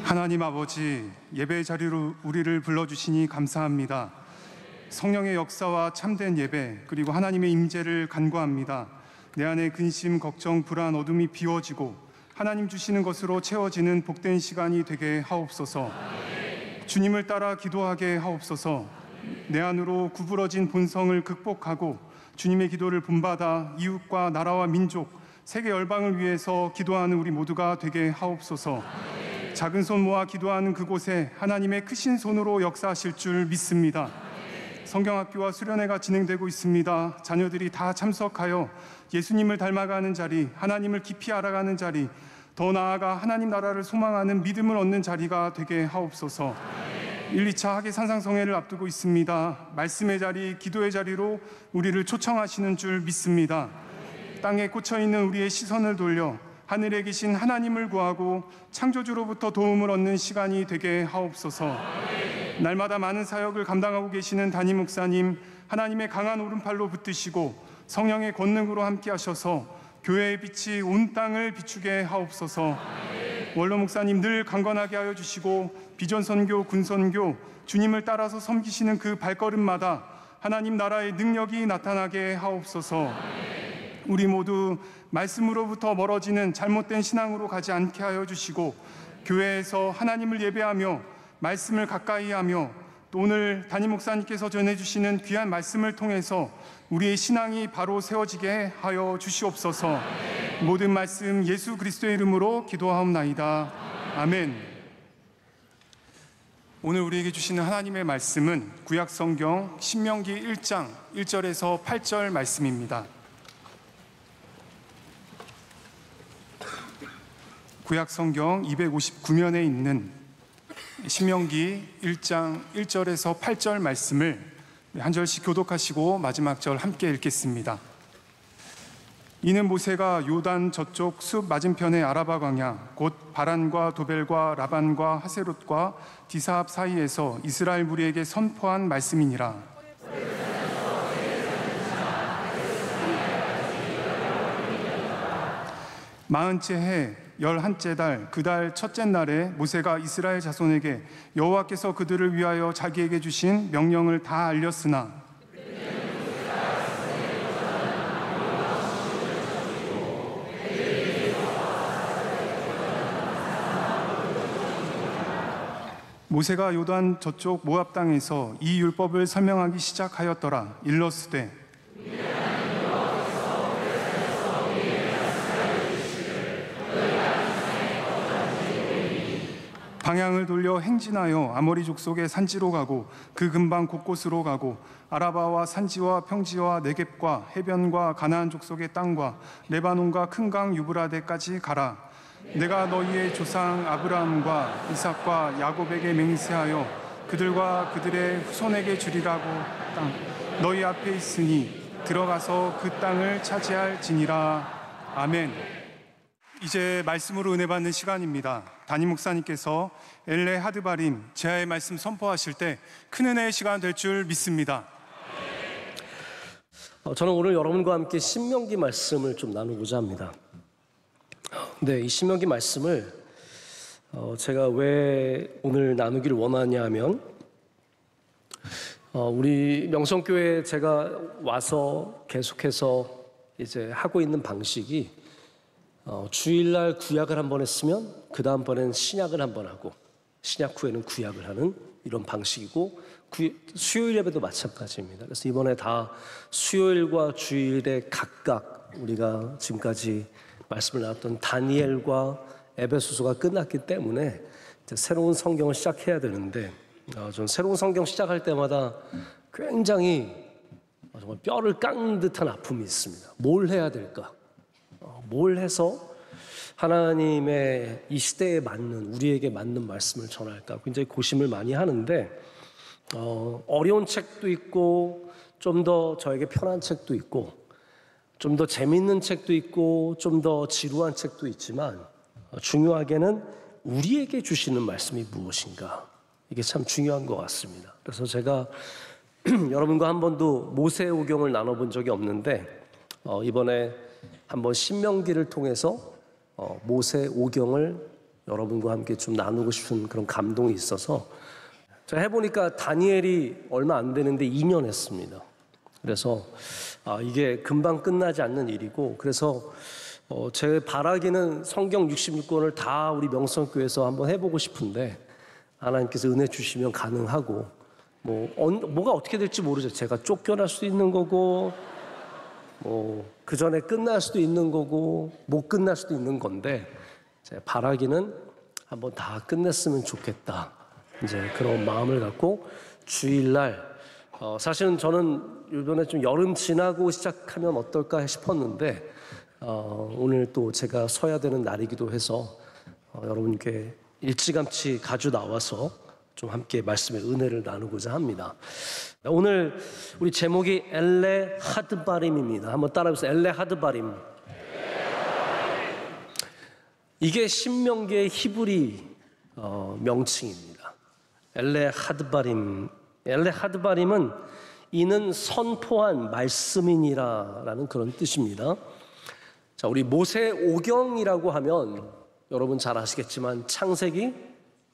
하나님 아버지, 예배의 자리로 우리를 불러주시니 감사합니다. 성령의 역사와 참된 예배, 그리고 하나님의 임재를 간구합니다. 내 안에 근심, 걱정, 불안, 어둠이 비워지고 하나님 주시는 것으로 채워지는 복된 시간이 되게 하옵소서. 주님을 따라 기도하게 하옵소서. 내 안으로 구부러진 본성을 극복하고 주님의 기도를 본받아 이웃과 나라와 민족, 세계 열방을 위해서 기도하는 우리 모두가 되게 하옵소서. 작은 손 모아 기도하는 그곳에 하나님의 크신 손으로 역사하실 줄 믿습니다. 성경학교와 수련회가 진행되고 있습니다. 자녀들이 다 참석하여 예수님을 닮아가는 자리, 하나님을 깊이 알아가는 자리, 더 나아가 하나님 나라를 소망하는 믿음을 얻는 자리가 되게 하옵소서. 1, 2차 학예 산상성회를 앞두고 있습니다. 말씀의 자리, 기도의 자리로 우리를 초청하시는 줄 믿습니다. 땅에 꽂혀있는 우리의 시선을 돌려 하늘에 계신 하나님을 구하고 창조주로부터 도움을 얻는 시간이 되게 하옵소서. 날마다 많은 사역을 감당하고 계시는 담임 목사님, 하나님의 강한 오른팔로 붙드시고 성령의 권능으로 함께 하셔서 교회의 빛이 온 땅을 비추게 하옵소서. 원로 목사님 늘 강건하게 하여 주시고 비전 선교, 군 선교, 주님을 따라서 섬기시는 그 발걸음마다 하나님 나라의 능력이 나타나게 하옵소서. 우리 모두 말씀으로부터 멀어지는 잘못된 신앙으로 가지 않게 하여 주시고 교회에서 하나님을 예배하며 말씀을 가까이 하며 또 오늘 담임 목사님께서 전해주시는 귀한 말씀을 통해서 우리의 신앙이 바로 세워지게 하여 주시옵소서. 모든 말씀 예수 그리스도의 이름으로 기도하옵나이다. 아멘. 오늘 우리에게 주시는 하나님의 말씀은 구약성경 신명기 1장 1절에서 8절 말씀입니다. 구약성경 259면에 있는 신명기 1장 1절에서 8절 말씀을 한 절씩 교독하시고 마지막 절 함께 읽겠습니다. 이는 모세가 요단 저쪽 숲 맞은편의 아라바 광야 곧 바란과 도벨과 라반과 하세롯과 디사합 사이에서 이스라엘 무리에게 선포한 말씀이니라. 마흔째 해 11째 달 그 달 첫째 날에 모세가 이스라엘 자손에게 여호와께서 그들을 위하여 자기에게 주신 명령을 다 알렸으나 모세가 요단 저쪽 모압 땅에서 이 율법을 설명하기 시작하였더라. 일러스되 방향을 돌려 행진하여 아모리 족속의 산지로 가고 그 근방 곳곳으로 가고 아라바와 산지와 평지와 네겝과 해변과 가나안 족속의 땅과 레바논과 큰 강 유브라데까지 가라. 내가 너희의 조상 아브라함과 이삭과 야곱에게 맹세하여 그들과 그들의 후손에게 주리라고 땅 너희 앞에 있으니 들어가서 그 땅을 차지할지니라. 아멘. 이제 말씀으로 은혜 받는 시간입니다. 담임 목사님께서 엘레 하드바림 제아의 말씀 선포하실 때 큰 은혜의 시간 될 줄 믿습니다. 저는 오늘 여러분과 함께 신명기 말씀을 좀 나누고자 합니다. 네, 이 신명기 말씀을 제가 왜 오늘 나누기를 원하냐 하면 우리 명성교회에 제가 와서 계속해서 이제 하고 있는 방식이 주일날 구약을 한 번 했으면 그 다음번에는 신약을 한 번 하고 신약 후에는 구약을 하는 이런 방식이고 수요일 예배도 마찬가지입니다. 그래서 이번에 다 수요일과 주일에 각각 우리가 지금까지 말씀을 나눴던 다니엘과 에베소서가 끝났기 때문에 이제 새로운 성경을 시작해야 되는데 저는 새로운 성경 시작할 때마다 굉장히 정말 뼈를 깎는 듯한 아픔이 있습니다. 뭘 해야 될까? 뭘 해서 하나님의 이 시대에 맞는 우리에게 맞는 말씀을 전할까 굉장히 고심을 많이 하는데 어려운 책도 있고 좀 더 저에게 편한 책도 있고 좀 더 재밌는 책도 있고 좀 더 지루한 책도 있지만 중요하게는 우리에게 주시는 말씀이 무엇인가 이게 참 중요한 것 같습니다. 그래서 제가 여러분과 한 번도 모세오경을 나눠본 적이 없는데 이번에 한번 신명기를 통해서 모세오경을 여러분과 함께 좀 나누고 싶은 그런 감동이 있어서 제가 해보니까 다니엘이 얼마 안 되는데 2년 했습니다. 그래서 이게 금방 끝나지 않는 일이고, 그래서 제 바라기는 성경 66권을 다 우리 명성교회에서 한번 해보고 싶은데 하나님께서 은혜 주시면 가능하고, 뭐가 어떻게 될지 모르죠. 제가 쫓겨날 수도 있는 거고, 그 전에 끝날 수도 있는 거고, 못 끝날 수도 있는 건데, 제 바라기는 한번 다 끝냈으면 좋겠다. 이제 그런 마음을 갖고 주일날, 사실은 저는 이번에 좀 여름 지나고 시작하면 어떨까 싶었는데, 오늘 또 제가 서야 되는 날이기도 해서 여러분께 일찌감치 가져 나와서 좀 함께 말씀의 은혜를 나누고자 합니다. 오늘 우리 제목이 엘레 하드바림입니다. 한번 따라해보세요. 엘레 하드바림. 이게 신명기의 히브리 명칭입니다. 엘레 하드바림. 엘레 하드바림은 이는 선포한 말씀이니라라는 그런 뜻입니다. 자, 우리 모세오경이라고 하면 여러분 잘 아시겠지만 창세기,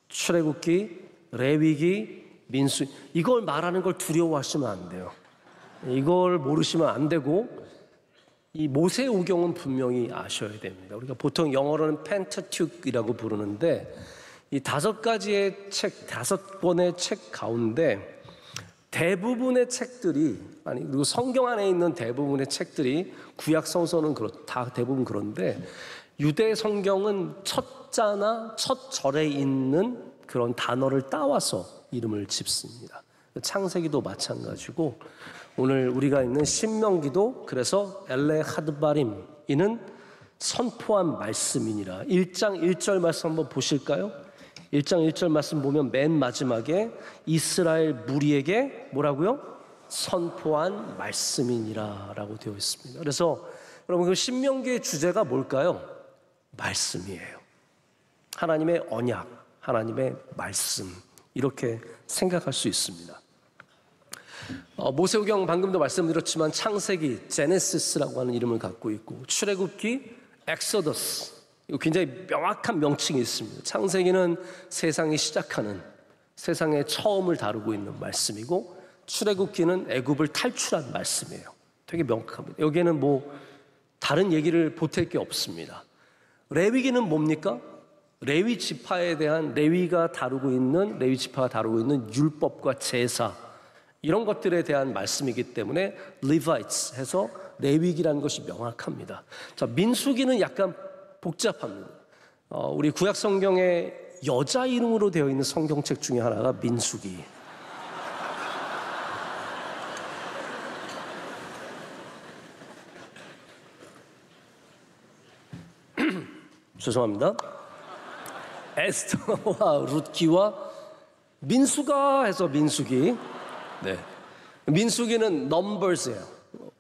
출애굽기, 레위기, 민수, 이걸 말하는 걸 두려워하시면 안 돼요. 이걸 모르시면 안 되고, 이 모세오경은 분명히 아셔야 됩니다. 우리가 보통 영어로는 펜타튜크이라고 부르는데, 이 5가지의 책, 5권의 책 가운데 대부분의 책들이, 그리고 성경 안에 있는 대부분의 책들이, 구약 성서는 다 대부분 그런데, 유대 성경은 첫 자나 첫 절에 있는 그런 단어를 따와서 이름을 짓습니다. 창세기도 마찬가지고, 오늘 우리가 있는 신명기도 그래서 엘레 하드바림, 이는 선포한 말씀이니라. 1장 1절 말씀 한번 보실까요? 1장 1절 말씀 보면 맨 마지막에 이스라엘 무리에게 뭐라고요? 선포한 말씀이니라 라고 되어 있습니다. 그래서 여러분, 그 신명기의 주제가 뭘까요? 말씀이에요. 하나님의 언약, 하나님의 말씀, 이렇게 생각할 수 있습니다. 모세오경 방금도 말씀드렸지만 창세기, 제네시스라고 하는 이름을 갖고 있고, 출애굽기, 엑소더스, 이거 굉장히 명확한 명칭이 있습니다. 창세기는 세상이 시작하는, 세상의 처음을 다루고 있는 말씀이고, 출애굽기는 애굽을 탈출한 말씀이에요. 되게 명확합니다. 여기에는 다른 얘기를 보탤 게 없습니다. 레위기는 뭡니까? 레위 지파에 대한, 레위가 다루고 있는, 레위 지파가 다루고 있는 율법과 제사, 이런 것들에 대한 말씀이기 때문에 리바이츠 해서 레위기라는 것이 명확합니다. 자, 민수기는 약간 복잡합니다. 우리 구약 성경에 여자 이름으로 되어 있는 성경책 중에 하나가 민수기. 죄송합니다. 에스더와 룻기와 민수가 해서 민수기. 네. 민수기는 넘버스예요.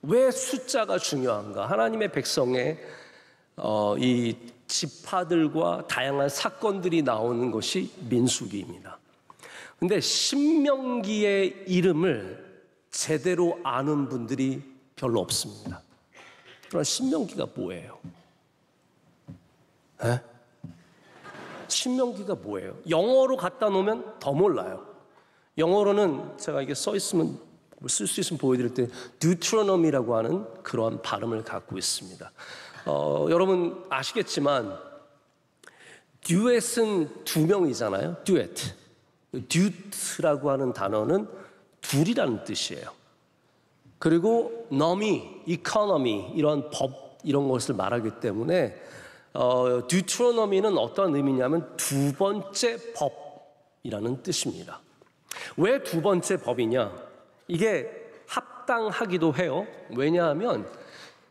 왜 숫자가 중요한가? 하나님의 백성의 이 지파들과 다양한 사건들이 나오는 것이 민수기입니다. 근데 신명기의 이름을 제대로 아는 분들이 별로 없습니다. 그럼 신명기가 뭐예요? 신명기가 뭐예요? 영어로 갖다 놓으면 더 몰라요. 영어로는 제가 이게 써 있으면, 쓸 수 있으면 보여드릴 때 Deuteronomy라고 하는 그러한 발음을 갖고 있습니다. 여러분 아시겠지만 듀엣은 2명이잖아요. 듀엣. 듀트라고 하는 단어는 둘이라는 뜻이에요. 그리고 너미, 이코노미, 이런 법, 이런 것을 말하기 때문에 듀트로노미는 어떤 의미냐면 2번째 법이라는 뜻입니다. 왜 2번째 법이냐? 이게 합당하기도 해요. 왜냐하면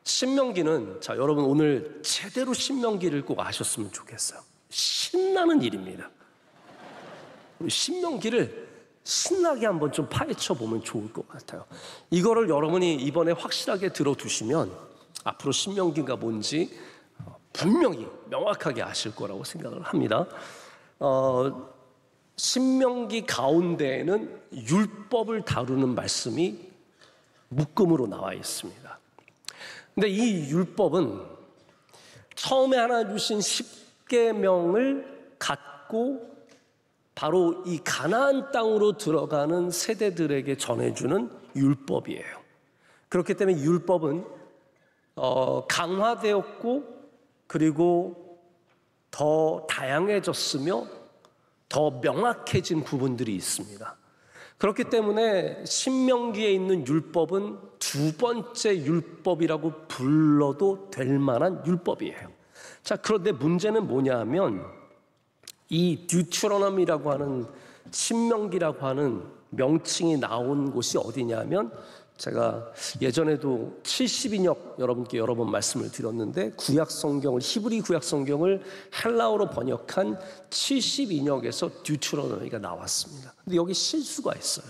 신명기는, 자, 여러분 오늘 제대로 신명기를 꼭 아셨으면 좋겠어요. 신나는 일입니다. 우리 신명기를 신나게 한번 좀 파헤쳐 보면 좋을 것 같아요. 이거를 여러분이 이번에 확실하게 들어두시면 앞으로 신명기가 뭔지 분명히 명확하게 아실 거라고 생각을 합니다. 신명기 가운데에는 율법을 다루는 말씀이 묶음으로 나와 있습니다. 근데 이 율법은 처음에 하나 주신 10계명을 갖고 바로 이 가나안 땅으로 들어가는 세대들에게 전해주는 율법이에요. 그렇기 때문에 율법은 강화되었고 그리고 더 다양해졌으며 더 명확해진 부분들이 있습니다. 그렇기 때문에 신명기에 있는 율법은 두 번째 율법이라고 불러도 될 만한 율법이에요. 자, 그런데 문제는 뭐냐 하면 이 듀테로노미라고 하는 신명기라고 하는 명칭이 나온 곳이 어디냐면 제가 예전에도 70인역 여러분께 여러 번 말씀을 드렸는데 구약 성경을 히브리 구약 성경을 헬라어로 번역한 70인역에서 듀테로노미가 나왔습니다. 근데 여기 실수가 있어요.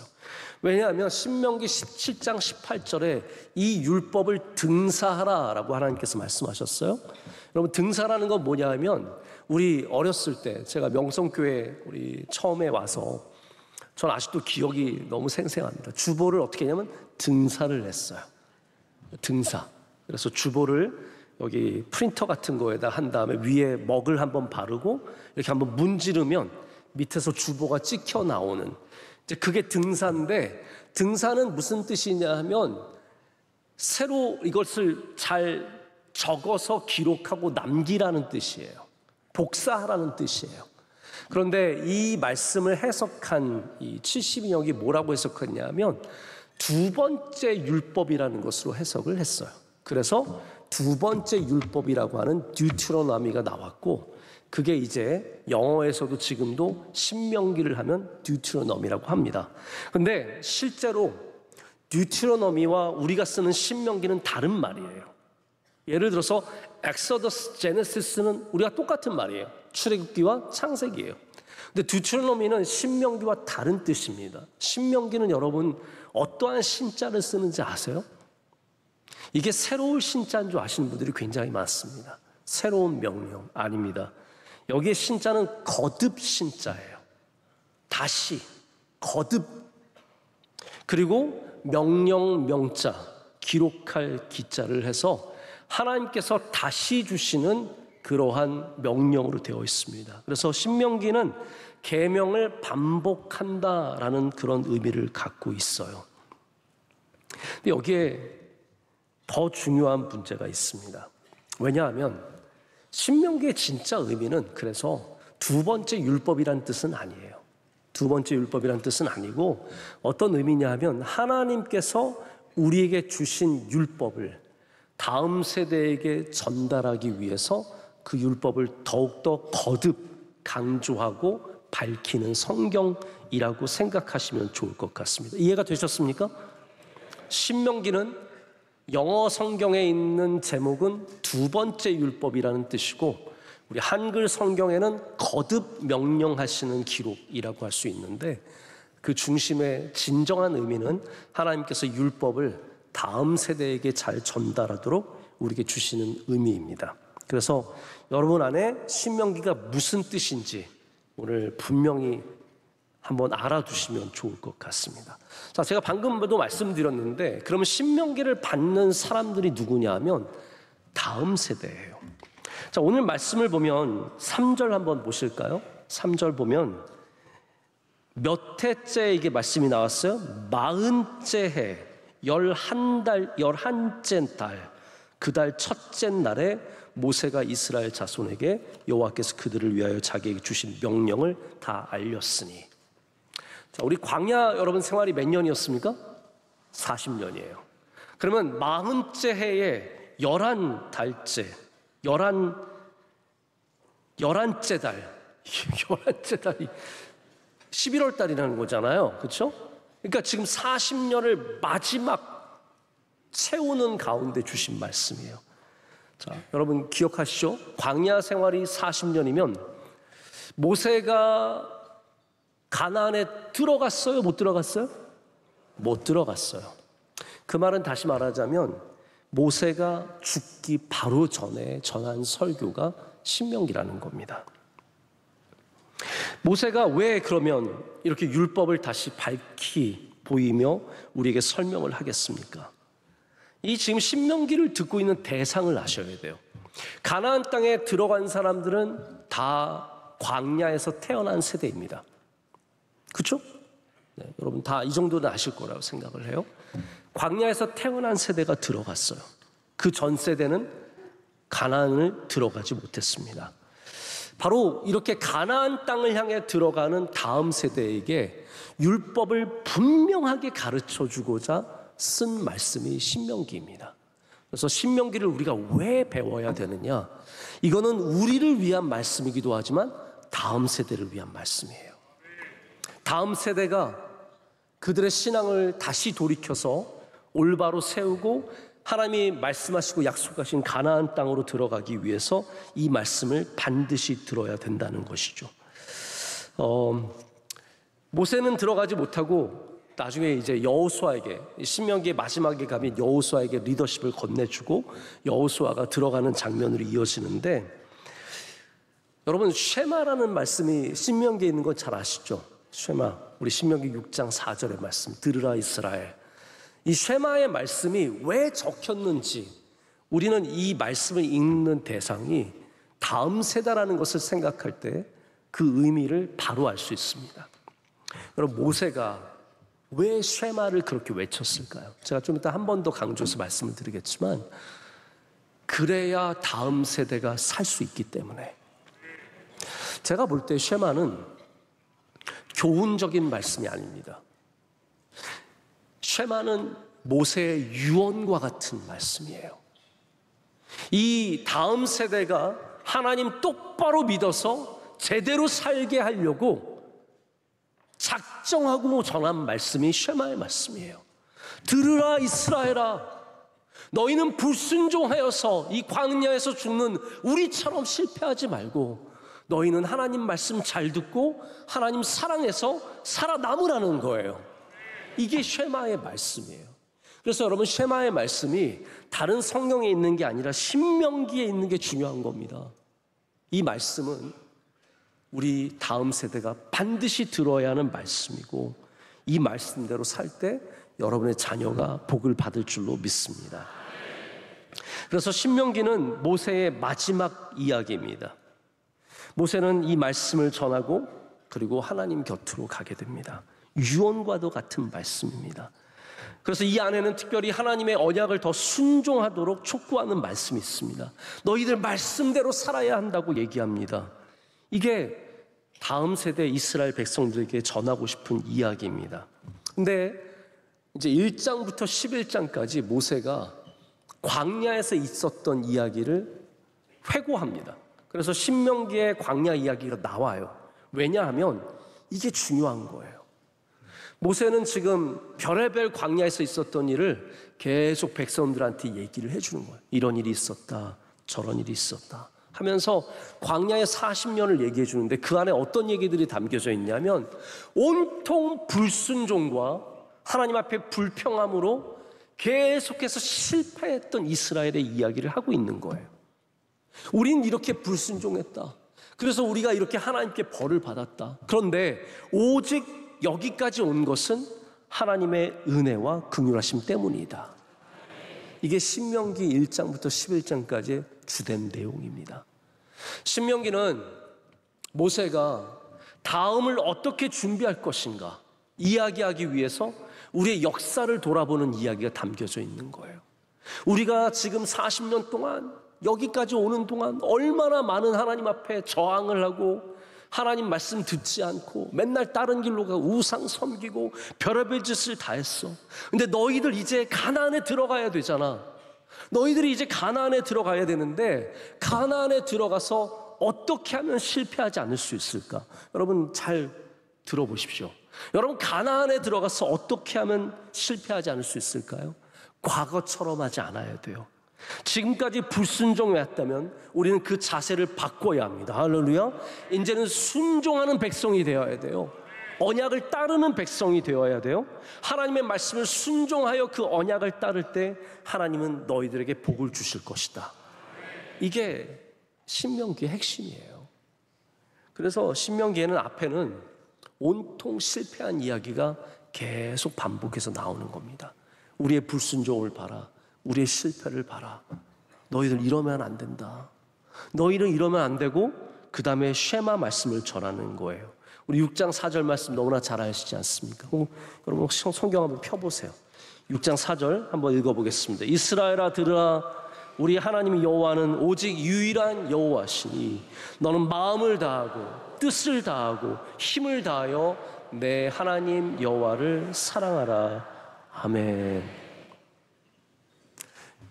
왜냐하면 신명기 17장 18절에 이 율법을 등사하라라고 하나님께서 말씀하셨어요. 여러분 등사라는 건 뭐냐 하면 우리 어렸을 때 제가 명성교회 우리 처음에 와서 전 아직도 기억이 너무 생생합니다. 주보를 어떻게 했냐면 등사를 했어요. 등사. 그래서 주보를 여기 프린터 같은 거에다 한 다음에 위에 먹을 한번 바르고 이렇게 한번 문지르면 밑에서 주보가 찍혀 나오는 이제 그게 등사인데 등사는 무슨 뜻이냐 하면 새로 이것을 잘 적어서 기록하고 남기라는 뜻이에요. 복사하라는 뜻이에요. 그런데 이 말씀을 해석한 이 70인역이 뭐라고 해석했냐면 두 번째 율법이라는 것으로 해석을 했어요. 그래서 두 번째 율법이라고 하는 듀테로노미가 나왔고 그게 이제 영어에서도 지금도 신명기를 하면 듀테로노미라고 합니다. 근데 실제로 듀테로노미와 우리가 쓰는 신명기는 다른 말이에요. 예를 들어서 엑소더스, 제네시스는 우리가 똑같은 말이에요. 출애굽기와 창세기예요. 근데 듀테로노미는 신명기와 다른 뜻입니다. 신명기는 여러분 어떠한 신자를 쓰는지 아세요? 이게 새로운 신자인 줄 아시는 분들이 굉장히 많습니다. 새로운 명령 아닙니다. 여기에 신자는 거듭 신자예요. 다시 거듭 그리고 명령 명자 기록할 기자를 해서 하나님께서 다시 주시는 그러한 명령으로 되어 있습니다. 그래서 신명기는 계명을 반복한다라는 그런 의미를 갖고 있어요. 근데 여기에 더 중요한 문제가 있습니다. 왜냐하면 신명기의 진짜 의미는 그래서 두 번째 율법이란 뜻은 아니에요. 두 번째 율법이란 뜻은 아니고 어떤 의미냐 하면 하나님께서 우리에게 주신 율법을 다음 세대에게 전달하기 위해서 그 율법을 더욱더 거듭 강조하고 밝히는 성경이라고 생각하시면 좋을 것 같습니다. 이해가 되셨습니까? 신명기는 영어 성경에 있는 제목은 두 번째 율법이라는 뜻이고 우리 한글 성경에는 거듭 명령하시는 기록이라고 할 수 있는데 그 중심의 진정한 의미는 하나님께서 율법을 다음 세대에게 잘 전달하도록 우리에게 주시는 의미입니다. 그래서 여러분 안에 신명기가 무슨 뜻인지 오늘 분명히 한번 알아두시면 좋을 것 같습니다. 자, 제가 방금도 말씀드렸는데 그러면 신명기를 받는 사람들이 누구냐 하면 다음 세대예요. 자, 오늘 말씀을 보면 3절 한번 보실까요? 3절 보면 몇 해째 이게 말씀이 나왔어요? 40째 해 11째 달 그 달 첫째 날에 모세가 이스라엘 자손에게 여호와께서 그들을 위하여 자기에게 주신 명령을 다 알렸으니. 자, 우리 광야 여러분 생활이 몇 년이었습니까? 40년이에요. 그러면 40째 해에 11달째 11째 달 11째 달이 11월 달이라는 거잖아요. 그렇죠? 그러니까 지금 40년을 마지막 채우는 가운데 주신 말씀이에요. 자, 여러분 기억하시죠? 광야 생활이 40년이면 모세가 가나안에 들어갔어요? 못 들어갔어요? 못 들어갔어요. 그 말은 다시 말하자면 모세가 죽기 바로 전에 전한 설교가 신명기라는 겁니다. 모세가 왜 그러면 이렇게 율법을 다시 밝히 보이며 우리에게 설명을 하겠습니까? 이 지금 신명기를 듣고 있는 대상을 아셔야 돼요. 가나안 땅에 들어간 사람들은 다 광야에서 태어난 세대입니다. 그렇죠? 네, 여러분 다 이 정도는 아실 거라고 생각을 해요. 광야에서 태어난 세대가 들어갔어요. 그 전 세대는 가나안을 들어가지 못했습니다. 바로 이렇게 가나안 땅을 향해 들어가는 다음 세대에게 율법을 분명하게 가르쳐주고자 쓴 말씀이 신명기입니다. 그래서 신명기를 우리가 왜 배워야 되느냐? 이거는 우리를 위한 말씀이기도 하지만 다음 세대를 위한 말씀이에요. 다음 세대가 그들의 신앙을 다시 돌이켜서 올바로 세우고 하나님이 말씀하시고 약속하신 가나안 땅으로 들어가기 위해서 이 말씀을 반드시 들어야 된다는 것이죠. 모세는 들어가지 못하고 나중에 이제 여호수아에게, 신명기의 마지막에 가면 여호수아에게 리더십을 건네주고 여호수아가 들어가는 장면으로 이어지는데, 여러분 쉐마라는 말씀이 신명기에 있는 건 잘 아시죠? 쉐마, 우리 신명기 6장 4절의 말씀, 들으라 이스라엘. 이 쉐마의 말씀이 왜 적혔는지, 우리는 이 말씀을 읽는 대상이 다음 세대라는 것을 생각할 때 그 의미를 바로 알 수 있습니다. 여러분 모세가 왜 쉐마를 그렇게 외쳤을까요? 제가 좀 이따 한 번 더 강조해서 말씀을 드리겠지만, 그래야 다음 세대가 살 수 있기 때문에. 제가 볼 때 쉐마는 교훈적인 말씀이 아닙니다. 쉐마는 모세의 유언과 같은 말씀이에요. 이 다음 세대가 하나님 똑바로 믿어서 제대로 살게 하려고 작정하고 전한 말씀이 쉐마의 말씀이에요. 들으라 이스라엘아, 너희는 불순종하여서 이 광야에서 죽는 우리처럼 실패하지 말고 너희는 하나님 말씀 잘 듣고 하나님 사랑해서 살아남으라는 거예요. 이게 쉐마의 말씀이에요. 그래서 여러분 쉐마의 말씀이 다른 성경에 있는 게 아니라 신명기에 있는 게 중요한 겁니다. 이 말씀은 우리 다음 세대가 반드시 들어야 하는 말씀이고, 이 말씀대로 살 때 여러분의 자녀가 복을 받을 줄로 믿습니다. 그래서 신명기는 모세의 마지막 이야기입니다. 모세는 이 말씀을 전하고 그리고 하나님 곁으로 가게 됩니다. 유언과도 같은 말씀입니다. 그래서 이 안에는 특별히 하나님의 언약을 더 순종하도록 촉구하는 말씀이 있습니다. 너희들 말씀대로 살아야 한다고 얘기합니다. 이게 다음 세대 이스라엘 백성들에게 전하고 싶은 이야기입니다. 근데 이제 1장부터 11장까지 모세가 광야에서 있었던 이야기를 회고합니다. 그래서 신명기의 광야 이야기가 나와요. 왜냐하면 이게 중요한 거예요. 모세는 지금 별의별 광야에서 있었던 일을 계속 백성들한테 얘기를 해주는 거예요. 이런 일이 있었다, 저런 일이 있었다 하면서 광야의 40년을 얘기해 주는데, 그 안에 어떤 얘기들이 담겨져 있냐면 온통 불순종과 하나님 앞에 불평함으로 계속해서 실패했던 이스라엘의 이야기를 하고 있는 거예요. 우린 이렇게 불순종했다. 그래서 우리가 이렇게 하나님께 벌을 받았다. 그런데 오직 여기까지 온 것은 하나님의 은혜와 긍휼하심 때문이다. 이게 신명기 1장부터 11장까지의 주된 내용입니다. 신명기는 모세가 다음을 어떻게 준비할 것인가 이야기하기 위해서 우리의 역사를 돌아보는 이야기가 담겨져 있는 거예요. 우리가 지금 40년 동안 여기까지 오는 동안 얼마나 많은 하나님 앞에 저항을 하고 하나님 말씀 듣지 않고 맨날 다른 길로 가고 우상 섬기고 별의별 짓을 다 했어. 근데 너희들 이제 가나안에 들어가야 되잖아. 너희들이 이제 가나안에 들어가야 되는데 가나안에 들어가서 어떻게 하면 실패하지 않을 수 있을까? 여러분 잘 들어보십시오. 여러분 가나안에 들어가서 어떻게 하면 실패하지 않을 수 있을까요? 과거처럼 하지 않아야 돼요. 지금까지 불순종해왔다면 우리는 그 자세를 바꿔야 합니다. 할렐루야. 이제는 순종하는 백성이 되어야 돼요. 언약을 따르는 백성이 되어야 돼요. 하나님의 말씀을 순종하여 그 언약을 따를 때 하나님은 너희들에게 복을 주실 것이다. 이게 신명기의 핵심이에요. 그래서 신명기에는 앞에는 온통 실패한 이야기가 계속 반복해서 나오는 겁니다. 우리의 불순종을 봐라. 우리의 실패를 봐라. 너희들 이러면 안 된다. 너희는 이러면 안 되고 그 다음에 쉐마 말씀을 전하는 거예요. 우리 6장 4절 말씀 너무나 잘 아시지 않습니까? 여러분 성경 한번 펴보세요. 6장 4절 한번 읽어보겠습니다. 이스라엘아 들으라. 우리 하나님 여호와는 오직 유일한 여호와시니 너는 마음을 다하고 뜻을 다하고 힘을 다하여 내 하나님 여호와를 사랑하라. 아멘.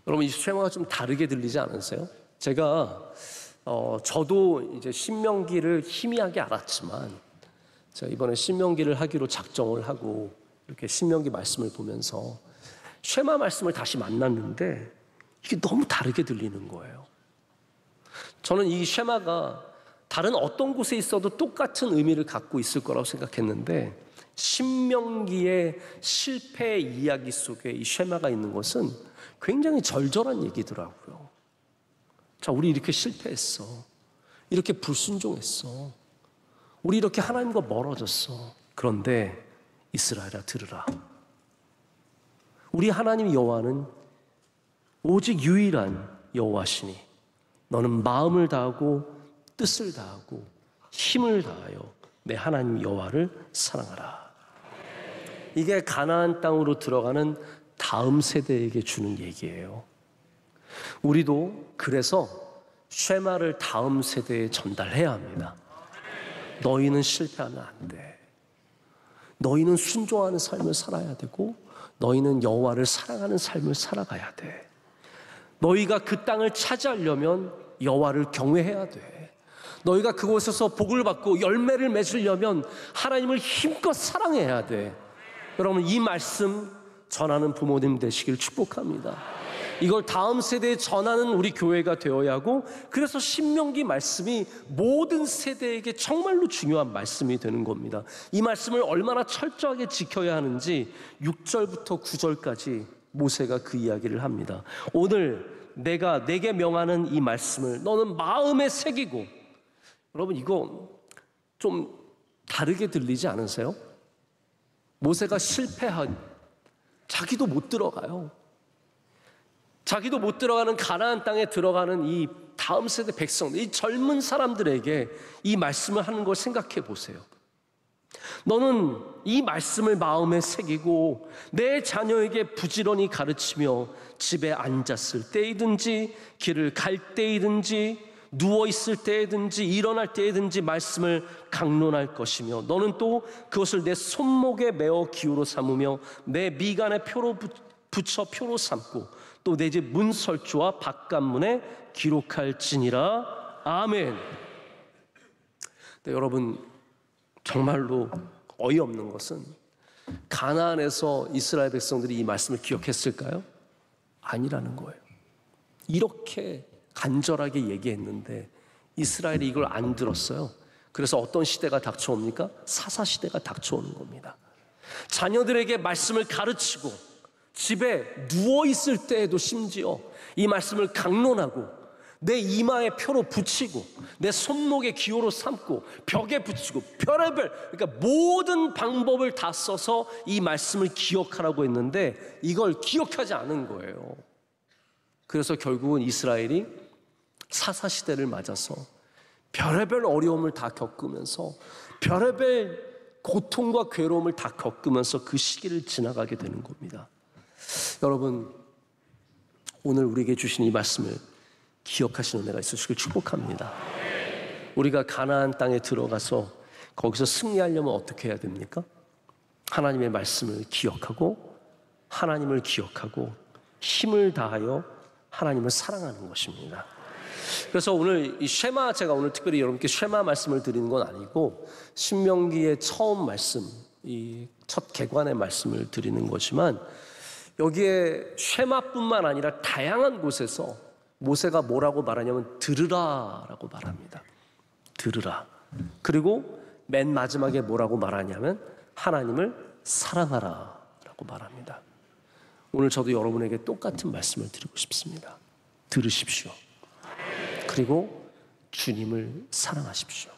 여러분 이 쉐마가 좀 다르게 들리지 않으세요? 제가 저도 이제 신명기를 희미하게 알았지만 제가 이번에 신명기를 하기로 작정을 하고 이렇게 신명기 말씀을 보면서 쉐마 말씀을 다시 만났는데 이게 너무 다르게 들리는 거예요. 저는 이 쉐마가 다른 어떤 곳에 있어도 똑같은 의미를 갖고 있을 거라고 생각했는데 신명기의 실패 이야기 속에 이 쉐마가 있는 것은 굉장히 절절한 얘기더라고요. 자, 우리 이렇게 실패했어. 이렇게 불순종했어. 우리 이렇게 하나님과 멀어졌어. 그런데 이스라엘아 들으라. 우리 하나님 여호와는 오직 유일한 여호와시니 너는 마음을 다하고 뜻을 다하고 힘을 다하여 내 하나님 여호와를 사랑하라. 이게 가나안 땅으로 들어가는 다음 세대에게 주는 얘기예요. 우리도 그래서 쉐마를 다음 세대에 전달해야 합니다. 너희는 실패하면 안 돼. 너희는 순종하는 삶을 살아야 되고 너희는 여호와를 사랑하는 삶을 살아가야 돼. 너희가 그 땅을 차지하려면 여호와를 경외해야 돼. 너희가 그곳에서 복을 받고 열매를 맺으려면 하나님을 힘껏 사랑해야 돼. 여러분 이 말씀 전하는 부모님 되시길 축복합니다. 이걸 다음 세대에 전하는 우리 교회가 되어야 하고 그래서 신명기 말씀이 모든 세대에게 정말로 중요한 말씀이 되는 겁니다. 이 말씀을 얼마나 철저하게 지켜야 하는지 6절부터 9절까지 모세가 그 이야기를 합니다. 오늘 내가 내게 명하는 이 말씀을 너는 마음에 새기고 여러분 이거 좀 다르게 들리지 않으세요? 모세가 실패한 자기도 못 들어가요. 자기도 못 들어가는 가나안 땅에 들어가는 이 다음 세대 백성들, 이 젊은 사람들에게 이 말씀을 하는 걸 생각해 보세요. 너는 이 말씀을 마음에 새기고 내 자녀에게 부지런히 가르치며 집에 앉았을 때이든지 길을 갈 때이든지 누워있을 때이든지 일어날 때이든지 말씀을 강론할 것이며 너는 또 그것을 내 손목에 메어 기호로 삼으며 내 미간에 표로 붙여 표로 삼고 또 내 집 문설주와 바깥문에 기록할지니라. 아멘. 네, 여러분 정말로 어이없는 것은 가나안에서 이스라엘 백성들이 이 말씀을 기억했을까요? 아니라는 거예요. 이렇게 간절하게 얘기했는데 이스라엘이 이걸 안 들었어요. 그래서 어떤 시대가 닥쳐옵니까? 사사시대가 닥쳐오는 겁니다. 자녀들에게 말씀을 가르치고 집에 누워있을 때에도 심지어 이 말씀을 강론하고 내 이마에 표로 붙이고 내 손목에 기호로 삼고 벽에 붙이고 별의별 그러니까 모든 방법을 다 써서 이 말씀을 기억하라고 했는데 이걸 기억하지 않은 거예요. 그래서 결국은 이스라엘이 사사시대를 맞아서 별의별 어려움을 다 겪으면서 별의별 고통과 괴로움을 다 겪으면서 그 시기를 지나가게 되는 겁니다. 여러분 오늘 우리에게 주신 이 말씀을 기억하시는 은혜가 있으시길 축복합니다. 우리가 가나안 땅에 들어가서 거기서 승리하려면 어떻게 해야 됩니까? 하나님의 말씀을 기억하고 하나님을 기억하고 힘을 다하여 하나님을 사랑하는 것입니다. 그래서 오늘 이 쉐마 제가 오늘 특별히 여러분께 쉐마 말씀을 드리는 건 아니고 신명기의 처음 말씀 이 첫 개관의 말씀을 드리는 거지만 여기에 쉐마뿐만 아니라 다양한 곳에서 모세가 뭐라고 말하냐면 들으라라고 말합니다. 들으라. 그리고 맨 마지막에 뭐라고 말하냐면 하나님을 사랑하라라고 말합니다. 오늘 저도 여러분에게 똑같은 말씀을 드리고 싶습니다. 들으십시오. 그리고 주님을 사랑하십시오.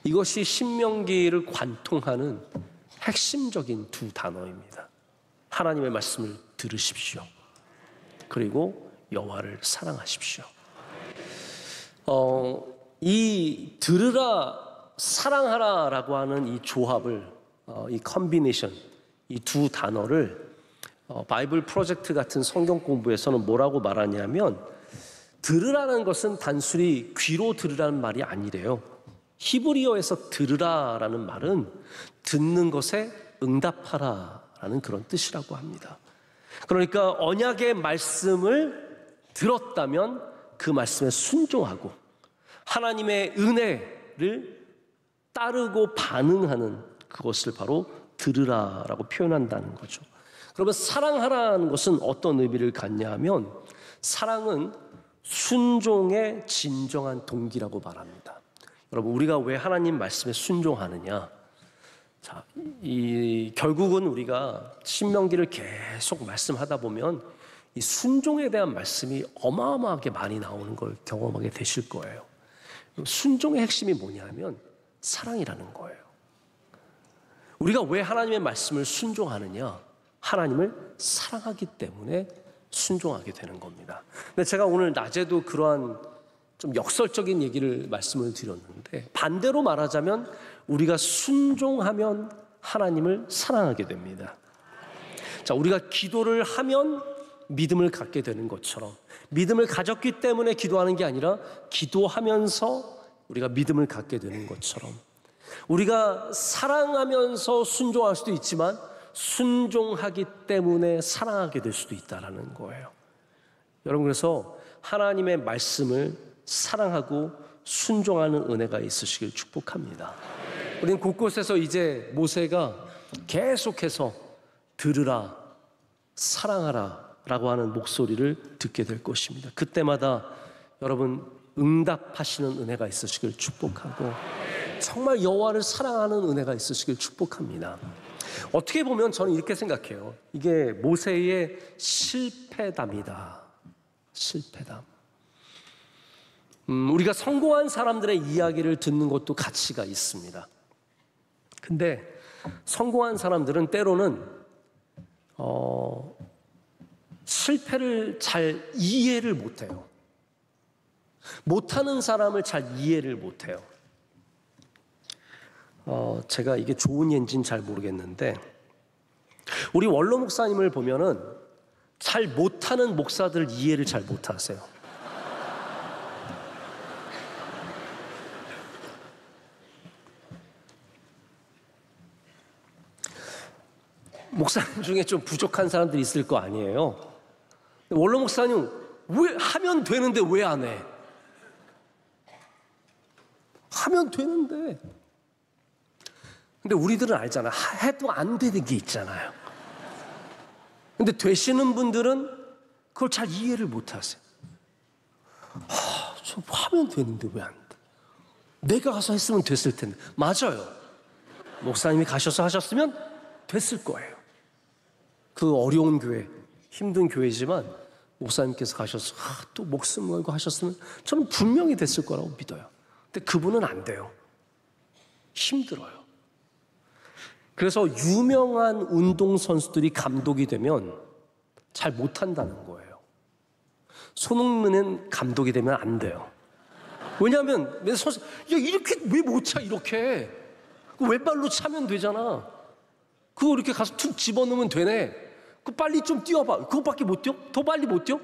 이것이 신명기를 관통하는 핵심적인 두 단어입니다. 하나님의 말씀을 들으십시오. 그리고 여호와를 사랑하십시오. 이 들으라, 사랑하라라고 하는 이 조합을, 이 컨비네이션, 이 두 단어를 바이블 프로젝트 같은 성경 공부에서는 뭐라고 말하냐면, 들으라는 것은 단순히 귀로 들으라는 말이 아니래요. 히브리어에서 들으라라는 말은 듣는 것에 응답하라라는 그런 뜻이라고 합니다. 그러니까 언약의 말씀을 들었다면 그 말씀에 순종하고 하나님의 은혜를 따르고 반응하는 그것을 바로 들으라라고 표현한다는 거죠. 그러면 사랑하라는 것은 어떤 의미를 갖냐 하면, 사랑은 순종의 진정한 동기라고 말합니다. 여러분, 우리가 왜 하나님 말씀에 순종하느냐? 자, 결국은 우리가 신명기를 계속 말씀하다 보면 이 순종에 대한 말씀이 어마어마하게 많이 나오는 걸 경험하게 되실 거예요. 순종의 핵심이 뭐냐면 사랑이라는 거예요. 우리가 왜 하나님의 말씀을 순종하느냐? 하나님을 사랑하기 때문에 순종하게 되는 겁니다. 근데 제가 오늘 낮에도 그러한 좀 역설적인 얘기를 말씀을 드렸는데, 반대로 말하자면 우리가 순종하면 하나님을 사랑하게 됩니다. 자, 우리가 기도를 하면 믿음을 갖게 되는 것처럼, 믿음을 가졌기 때문에 기도하는 게 아니라 기도하면서 우리가 믿음을 갖게 되는 것처럼, 우리가 사랑하면서 순종할 수도 있지만 순종하기 때문에 사랑하게 될 수도 있다는 거예요. 여러분, 그래서 하나님의 말씀을 사랑하고 순종하는 은혜가 있으시길 축복합니다. 우리는 곳곳에서 이제 모세가 계속해서 들으라, 사랑하라 라고 하는 목소리를 듣게 될 것입니다. 그때마다 여러분 응답하시는 은혜가 있으시길 축복하고, 정말 여호와를 사랑하는 은혜가 있으시길 축복합니다. 어떻게 보면 저는 이렇게 생각해요. 이게 모세의 실패담이다. 실패담. 우리가 성공한 사람들의 이야기를 듣는 것도 가치가 있습니다. 근데 성공한 사람들은 때로는 실패를 잘 이해를 못해요. 못하는 사람을 잘 이해를 못해요. 제가 이게 좋은 예인지는 잘 모르겠는데, 우리 원로 목사님을 보면은 잘 못하는 목사들 이해를 잘 못하세요. 목사님 중에 좀 부족한 사람들이 있을 거 아니에요. 원로 목사님 왜 하면 되는데 왜 안 해? 하면 되는데. 근데 우리들은 알잖아. 해도 안 되는 게 있잖아요. 근데 되시는 분들은 그걸 잘 이해를 못 하세요. 저 하면 되는데 왜 안 돼? 내가 가서 했으면 됐을 텐데. 맞아요. 목사님이 가셔서 하셨으면 됐을 거예요. 그 어려운 교회, 힘든 교회지만 목사님께서 가셔서 또 목숨 걸고 하셨으면 저는 분명히 됐을 거라고 믿어요. 근데 그분은 안 돼요. 힘들어요. 그래서 유명한 운동선수들이 감독이 되면 잘 못한다는 거예요. 손흥민은 감독이 되면 안 돼요. 왜냐하면 선수, 야, 이렇게 왜 못 차, 이렇게. 왼발로 차면 되잖아. 그거 이렇게 가서 툭 집어넣으면 되네. 그 빨리 좀 뛰어봐. 그것밖에 못 뛰어? 더 빨리 못 뛰어?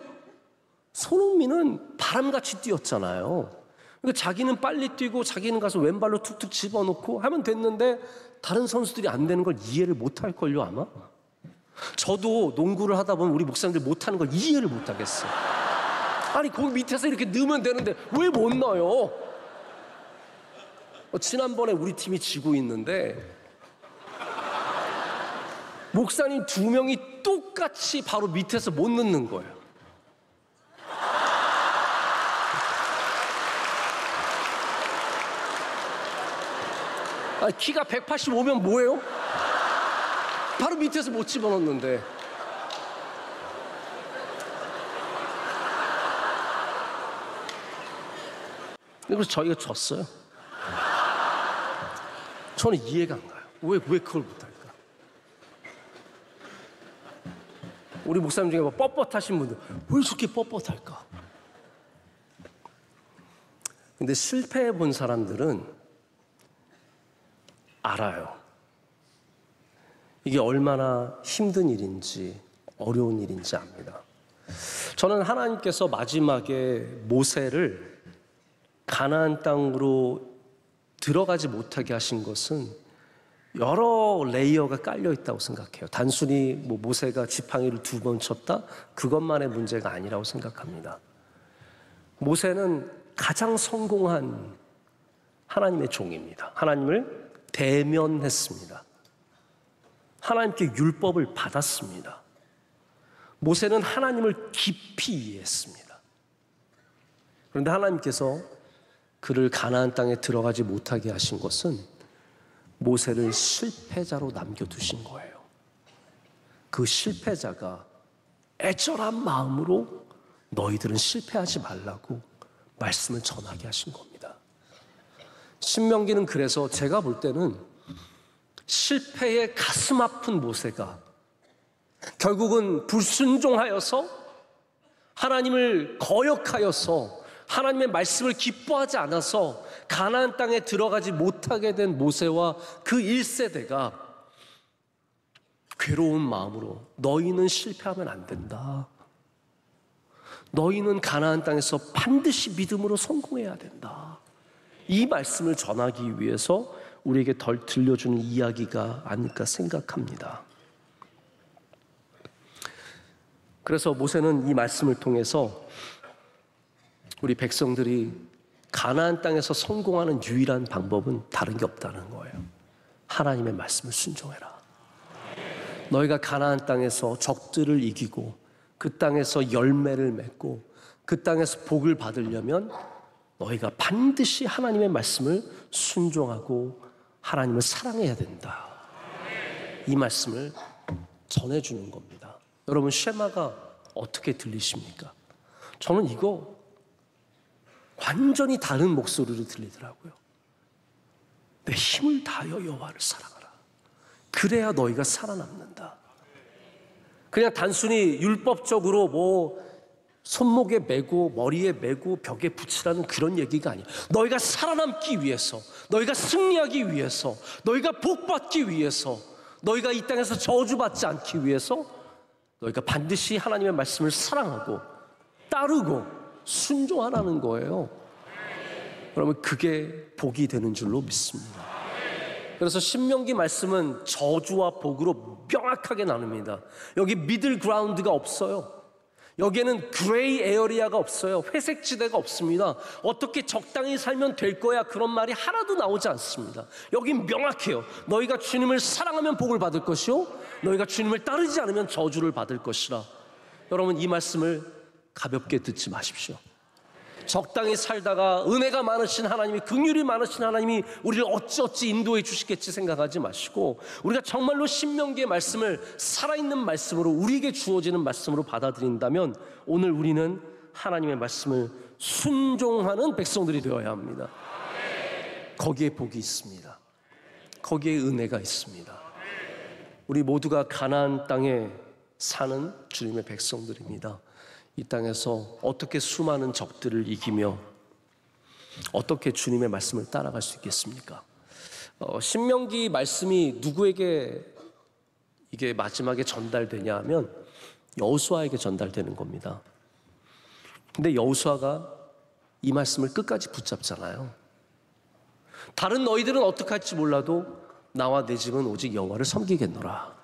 손흥민은 바람같이 뛰었잖아요. 그러니까 자기는 빨리 뛰고 자기는 가서 왼발로 툭툭 집어넣고 하면 됐는데 다른 선수들이 안 되는 걸 이해를 못할걸요 아마? 저도 농구를 하다 보면 우리 목사님들 못하는 걸 이해를 못하겠어요. 아니 거기 밑에서 이렇게 넣으면 되는데 왜 못 넣어요? 지난번에 우리 팀이 지고 있는데 목사님 2명이 똑같이 바로 밑에서 못 넣는 거예요. 키가 185면 뭐예요? 바로 밑에서 못 집어넣는데. 그래서 저희가 졌어요. 저는 이해가 안 가요. 왜 그걸 못할까? 우리 목사님 중에 뻣뻣하신 분들 왜 저렇게 뻣뻣할까? 근데 실패해 본 사람들은 알아요. 이게 얼마나 힘든 일인지 어려운 일인지 압니다. 저는 하나님께서 마지막에 모세를 가나안 땅으로 들어가지 못하게 하신 것은 여러 레이어가 깔려 있다고 생각해요. 단순히 모세가 지팡이를 2번 쳤다? 그것만의 문제가 아니라고 생각합니다. 모세는 가장 성공한 하나님의 종입니다. 하나님을 대면했습니다. 하나님께 율법을 받았습니다. 모세는 하나님을 깊이 이해했습니다. 그런데 하나님께서 그를 가나안 땅에 들어가지 못하게 하신 것은 모세를 실패자로 남겨두신 거예요. 그 실패자가 애절한 마음으로 너희들은 실패하지 말라고 말씀을 전하게 하신 겁니다. 신명기는 그래서 제가 볼 때는 실패에 가슴 아픈 모세가 결국은 불순종하여서 하나님을 거역하여서 하나님의 말씀을 기뻐하지 않아서 가나안 땅에 들어가지 못하게 된 모세와 그 1세대가 괴로운 마음으로 너희는 실패하면 안 된다. 너희는 가나안 땅에서 반드시 믿음으로 성공해야 된다. 이 말씀을 전하기 위해서 우리에게 덜 들려주는 이야기가 아닐까 생각합니다. 그래서 모세는 이 말씀을 통해서 우리 백성들이 가나안 땅에서 성공하는 유일한 방법은 다른 게 없다는 거예요. 하나님의 말씀을 순종해라. 너희가 가나안 땅에서 적들을 이기고 그 땅에서 열매를 맺고 그 땅에서 복을 받으려면 너희가 반드시 하나님의 말씀을 순종하고 하나님을 사랑해야 된다. 이 말씀을 전해주는 겁니다. 여러분, 쉐마가 어떻게 들리십니까? 저는 이거 완전히 다른 목소리로 들리더라고요. 내 힘을 다하여 여호와를 사랑하라. 그래야 너희가 살아남는다. 그냥 단순히 율법적으로 손목에 메고 머리에 메고 벽에 붙이라는 그런 얘기가 아니에요. 너희가 살아남기 위해서, 너희가 승리하기 위해서, 너희가 복받기 위해서, 너희가 이 땅에서 저주받지 않기 위해서 너희가 반드시 하나님의 말씀을 사랑하고 따르고 순종하라는 거예요. 그러면 그게 복이 되는 줄로 믿습니다. 그래서 신명기 말씀은 저주와 복으로 명확하게 나눕니다. 여기 미들 그라운드가 없어요. 여기에는 그레이 에어리아가 없어요. 회색 지대가 없습니다. 어떻게 적당히 살면 될 거야, 그런 말이 하나도 나오지 않습니다. 여긴 명확해요. 너희가 주님을 사랑하면 복을 받을 것이요, 너희가 주님을 따르지 않으면 저주를 받을 것이라. 여러분, 이 말씀을 가볍게 듣지 마십시오. 적당히 살다가 은혜가 많으신 하나님이, 긍휼이 많으신 하나님이 우리를 어찌어찌 인도해 주시겠지 생각하지 마시고, 우리가 정말로 신명기의 말씀을 살아있는 말씀으로, 우리에게 주어지는 말씀으로 받아들인다면 오늘 우리는 하나님의 말씀을 순종하는 백성들이 되어야 합니다. 거기에 복이 있습니다. 거기에 은혜가 있습니다. 우리 모두가 가나안 땅에 사는 주님의 백성들입니다. 이 땅에서 어떻게 수많은 적들을 이기며 어떻게 주님의 말씀을 따라갈 수 있겠습니까? 신명기 말씀이 누구에게 이게 마지막에 전달되냐 하면 여호수아에게 전달되는 겁니다. 근데 여호수아가 이 말씀을 끝까지 붙잡잖아요. 다른 너희들은 어떻게 할지 몰라도 나와 내 집은 오직 여호와를 섬기겠노라.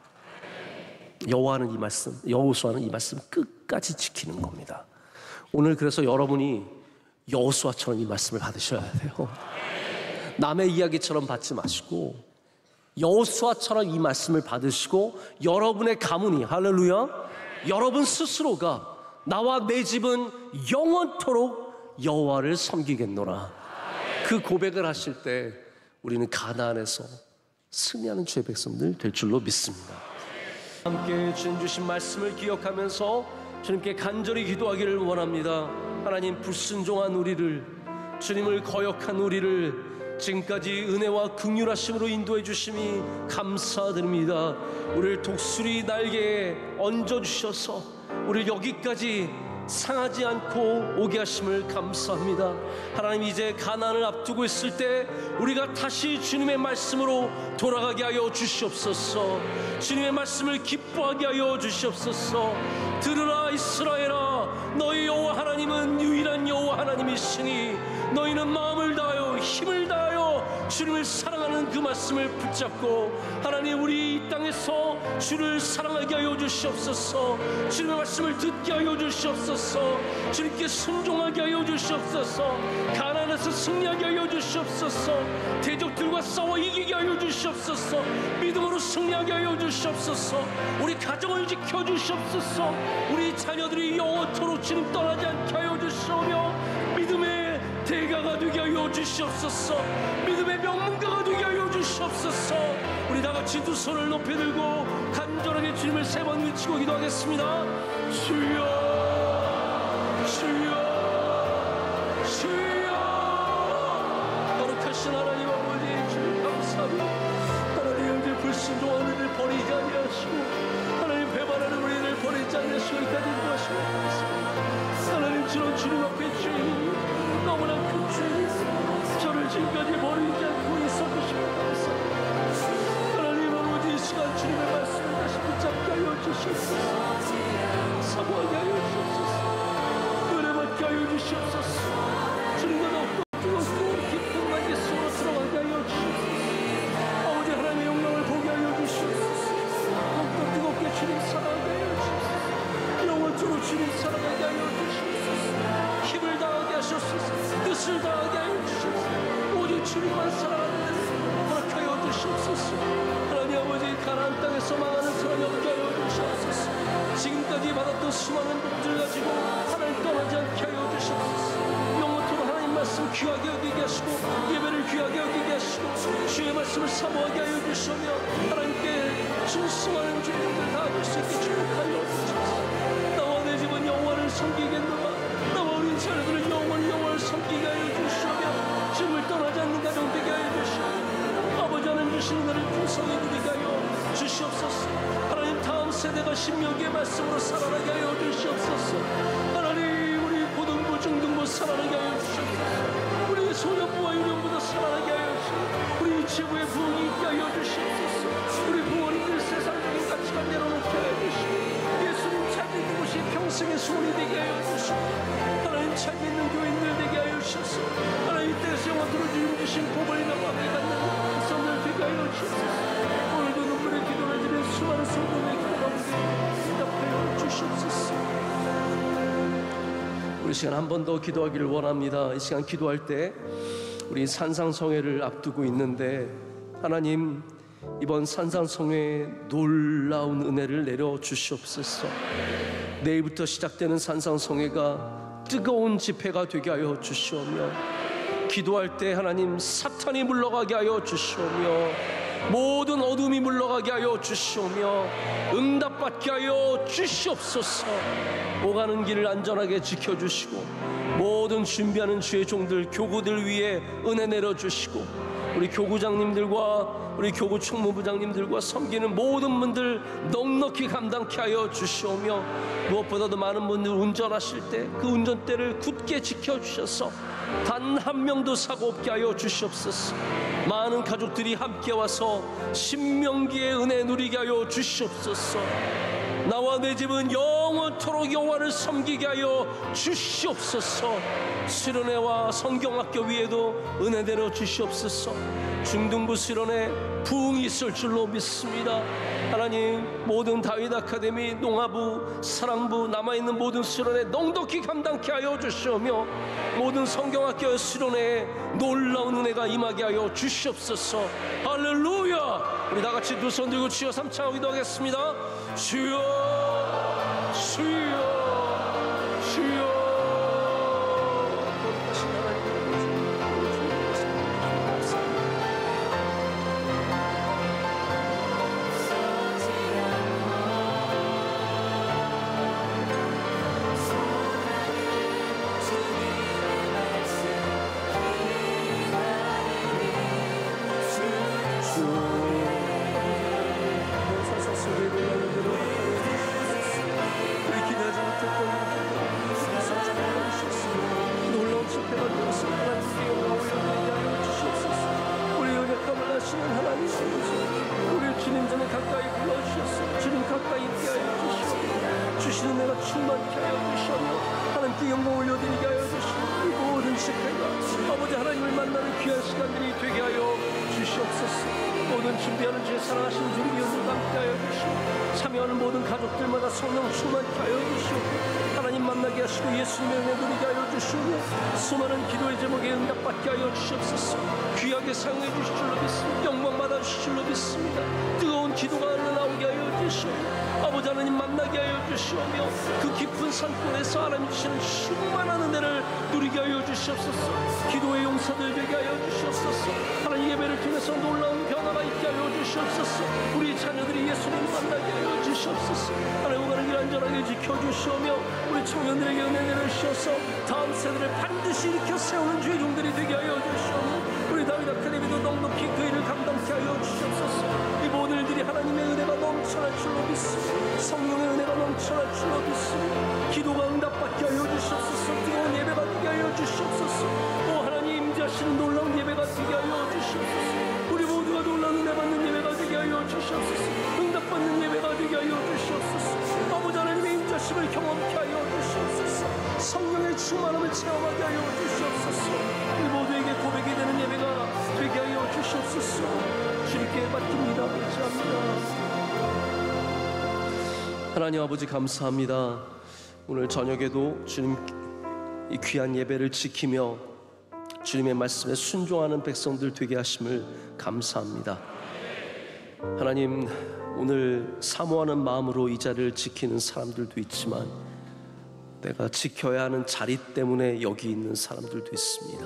여호수아는 이 말씀 끝까지 지키는 겁니다. 오늘 그래서 여러분이 여호수아처럼 이 말씀을 받으셔야 돼요. 남의 이야기처럼 받지 마시고 여호수아처럼 이 말씀을 받으시고, 여러분의 가문이, 할렐루야, 여러분 스스로가 나와 내 집은 영원토록 여호와를 섬기겠노라. 그 고백을 하실 때 우리는 가나안에서 승리하는 주의 백성들 될 줄로 믿습니다. 함께 주님 주신 말씀을 기억하면서 주님께 간절히 기도하기를 원합니다. 하나님, 불순종한 우리를, 주님을 거역한 우리를 지금까지 은혜와 긍휼하심으로 인도해 주심이 감사드립니다. 우리를 독수리 날개에 얹어주셔서 우리를 여기까지 상하지 않고 오게 하심을 감사합니다. 하나님, 이제 가나안을 앞두고 있을 때 우리가 다시 주님의 말씀으로 돌아가게 하여 주시옵소서. 주님의 말씀을 기뻐하게 하여 주시옵소서. 들으라 이스라엘아, 너희 여호와 하나님은 유일한 여호와 하나님이시니 너희는 마음을 다하여 힘을 다하여 주님을 사랑하는 그 말씀을 붙잡고, 하나님, 우리 이 땅에서 주를 사랑하게 하여 주시옵소서. 주님의 말씀을 듣게 하여 주시옵소서. 주님께 순종하게 하여 주시옵소서. 가나안에서 승리하게 하여 주시옵소서. 대적들과 싸워 이기게 하여 주시옵소서. 믿음으로 승리하게 하여 주시옵소서. 우리 가정을 지켜 주시옵소서. 우리 자녀들이 영원토록 주님 떠나지 않게 하여 주시오며 믿음의 대가가 되게 하여 주시옵소서. 믿음의 명문가가 되게 하여 주시옵소서. 우리 다같이 두 손을 높이 들고 간절하게 주님을 세 번 외치고 기도하겠습니다. 주여, 주여, 주여. 거룩하신 하나님 아버지, 주님 감사합니다. 하나님, 이제 불순종하는 이를 버리지 아니하시고 하나님, 배반하는 우리를 버리지 아니하시고 여기까지 인도하시고 감사합니다. 하나님, 주님 앞에 주님, 너무나 큰 주님, 저를 지금까지 버리지 않고 있어주시고 감사합니다. 하나님 아버지, 이 시간 주님의 말씀을 다시 붙잡게 하여 주시옵소서. 사모하게 하여 주시옵소서. 은혜 받게 하여 주시옵소서. 주님과 더욱더 뜨겁고 깊은 관계 속으로 들어가게 하여 주시옵소서. 아버지 하나님의 영광을 보게 하여 주시옵소서. 더욱더 뜨겁게 주님 사랑하게 하여 주시옵소서. 영원토록 주님 사랑하게 하여 주시옵소서. 힘을 다하게 하시옵소서. 뜻을 다하게 하여 주시옵소서. 오직 주님만 사랑하는 데를 허락하여 주시옵소서. 하나님 아버지, 가나안 땅에서 망하는 사람이 없게 하여 주시옵소서. 지금까지 받았던 수많은 복들 가지고 하나님 떠나지 않게 하여 주시옵소서. 영원토록 하나님 말씀 귀하게 여기게 하시고 예배를 귀하게 여기게 하시고 주의 말씀을 사모하게 하여 주시며 하나님께 순수하는 주님들 다 볼 수 있게 축복하여 주시옵소서. 나와 내 집은 영원을 섬기겠노라. 나와 우리 자녀들은 영원을 섬기게 하여 주시며 주님을 떠나지 않는 가정 되게 하여 주시며 아버지 하나님 주시는 나를 풍성히 누리게 하여 주시옵소서. 하나님, 다음 세대가 신명기의 말씀으로 살아나게 하여 주시옵소서. 하나님, 우리 고등부 중등부 살아나게 하여 주시옵소서. 우리 소년부와 유년부도 살아나게 하여 주시옵소서. 우리 지구의 부흥이 있게 하여 주시옵소서. 우리 부모님들 세상적인 가치관 내려놓게 하여 주시고 예수님 찾는 곳이 평생의 소원이 되게 하여 주시고 하나님 찾는 교인들 되게 하여 주시옵소서. 하나님, 이때에서 영원토록 주님 주신 복을 명확하게 갖는 백성들 되게 하여 주시옵소서. 오늘도 눈물의 기도를 드린 수많은 성도의 기도 가운데 응답하여 주시옵소서. 우리 시간 한 번 더 기도하기를 원합니다. 이 시간 기도할 때 우리 산상성회를 앞두고 있는데 하나님, 이번 산상성회에 놀라운 은혜를 내려 주시옵소서. 내일부터 시작되는 산상성회가 뜨거운 집회가 되게 하여 주시오며 기도할 때 하나님, 사탄이 물러가게 하여 주시오며 모든 어둠이 물러가게 하여 주시오며 응답받게 하여 주시옵소서. 오가는 길을 안전하게 지켜주시고 모든 준비하는 주의 종들, 교구들 위해 은혜 내려주시고 우리 교구장님들과 우리 교구 총무부장님들과 섬기는 모든 분들 넉넉히 감당케 하여 주시오며 무엇보다도 많은 분들 운전하실 때 그 운전대를 굳게 지켜주셔서 단 한 명도 사고 없게 하여 주시옵소서. 많은 가족들이 함께 와서 신명기의 은혜 누리게 하여 주시옵소서. 나와 내 집은 영원토록 여호와를 섬기게 하여 주시옵소서. 수련회와 성경학교 위에도 은혜 내려 주시옵소서. 중등부 수련회 부흥이 있을 줄로 믿습니다. 하나님, 모든 다윗 아카데미, 농아부, 사랑부, 남아있는 모든 수련회 넉넉히 감당케 하여 주시오며 모든 성경학교 수련회에 놀라운 은혜가 임하게 하여 주시옵소서. 할렐루야. 우리 다같이 두 손 들고 주여 삼창하고 기도하겠습니다. 주여, 주여, 주여. 충만케 하여 주시며 하나님께 영광 올려드리게 하여 주시고 이 모든 집회가 아버지 하나님을 만나는 귀한 시간들이 되게 하여 주시옵소서. 모든 준비하는 주의 사랑하신 주님 이웃을 함께 하여 주시고 참여하는 모든 가족들마다 성령 충만케 하여 주시고 하나님 만나게 하시고 예수님의 은혜 누리게 하여 주시고 수많은 기도의 제목에 응답받게 하여 주시옵소서. 귀하게 사용해 주실 줄로 믿습니다. 영광 받아 주실 줄로 믿습니다. 뜨거운 기도가 흘러나오게 하여 주시고 아버지 하나님 만나게 하여 주시오며 그 깊은 산골에서 하나님 주시는 충만한 은혜를 누리게 하여 주시옵소서. 기도의 용사들 되게 하여 주시옵소서. 하나님 예배를 통해서 놀라운 변화가 있게 하여 주시옵소서. 우리 자녀들이 예수님을 만나게 하여 주시옵소서. 하나님 오가는 길 안전하게 지켜주시오며 우리 청년들에게 은혜 내려주셔서 다음 세대를 반드시 일으켜 세우는 주의 종들이 되게 하여 주시오며 우리 다윗 아카데미도 넉넉히 그 일을 감당케 하여 주시옵소서. 이 모든 일들이 하나님의 은혜가 넘쳐날 줄로 믿습니다. 성령의 은혜가 넘쳐날 줄로 믿습니다. 기도가 응답받게 하여 주시옵소서. 뜨거운 예배가 되게 하여 주시옵소서. 오 하나님 임재하시는 놀라운 예배가 되게 하여 주시옵소서. 우리 모두가 놀라운 은혜 받는 예배가 되게 하여 주시옵소서. 응답받는 예배가 되게 하여 주시옵소서. 아버지 하나님의 임재하심을 경험케 하여 주시옵소서. 성령의 충만함을 체험하게 하여 주시옵소서. 우리 모두에게 고백이 되는 예배가 되게 하여 주시옵소서. 주님께 맡깁니다. 감사합니다. 하나님 아버지 감사합니다. 오늘 저녁에도 주님 이 귀한 예배를 지키며 주님의 말씀에 순종하는 백성들 되게 하심을 감사합니다. 하나님 오늘 사모하는 마음으로 이 자리를 지키는 사람들도 있지만 내가 지켜야 하는 자리 때문에 여기 있는 사람들도 있습니다.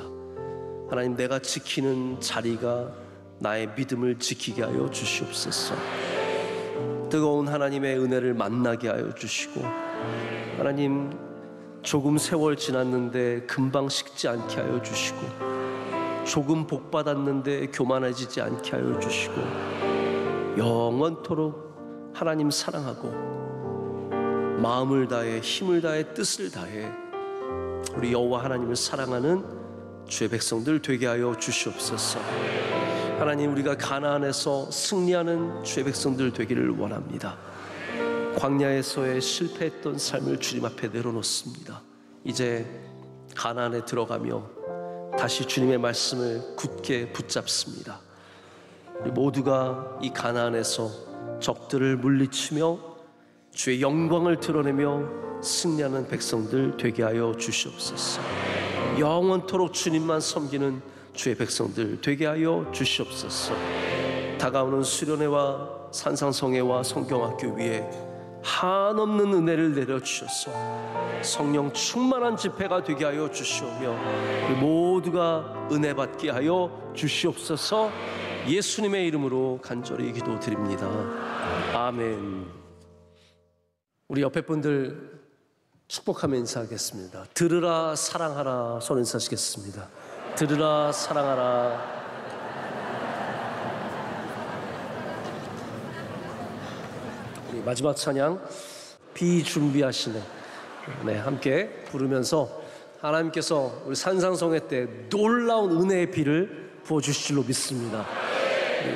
하나님 내가 지키는 자리가 나의 믿음을 지키게 하여 주시옵소서. 뜨거운 하나님의 은혜를 만나게 하여 주시고 하나님 조금 세월 지났는데 금방 식지 않게 하여 주시고 조금 복받았는데 교만해지지 않게 하여 주시고 영원토록 하나님 사랑하고 마음을 다해 힘을 다해 뜻을 다해 우리 여호와 하나님을 사랑하는 주의 백성들 되게 하여 주시옵소서. 하나님 우리가 가나안에서 승리하는 주의 백성들 되기를 원합니다. 광야에서의 실패했던 삶을 주님 앞에 내려놓습니다. 이제 가나안에 들어가며 다시 주님의 말씀을 굳게 붙잡습니다. 우리 모두가 이 가나안에서 적들을 물리치며 주의 영광을 드러내며 승리하는 백성들 되게 하여 주시옵소서. 영원토록 주님만 섬기는 주의 백성들 되게 하여 주시옵소서. 다가오는 수련회와 산상성회와 성경학교 위에 한없는 은혜를 내려주셔서 성령 충만한 집회가 되게 하여 주시오며 우리 모두가 은혜 받게 하여 주시옵소서. 예수님의 이름으로 간절히 기도드립니다. 아멘. 우리 옆에 분들 축복하며 인사하겠습니다. 들으라 사랑하라 손 인사하시겠습니다. 들으라 사랑하라. 우리 마지막 찬양 비준비하시네 함께 부르면서 하나님께서 우리 산상성회 때 놀라운 은혜의 비를 부어주실 줄로 믿습니다.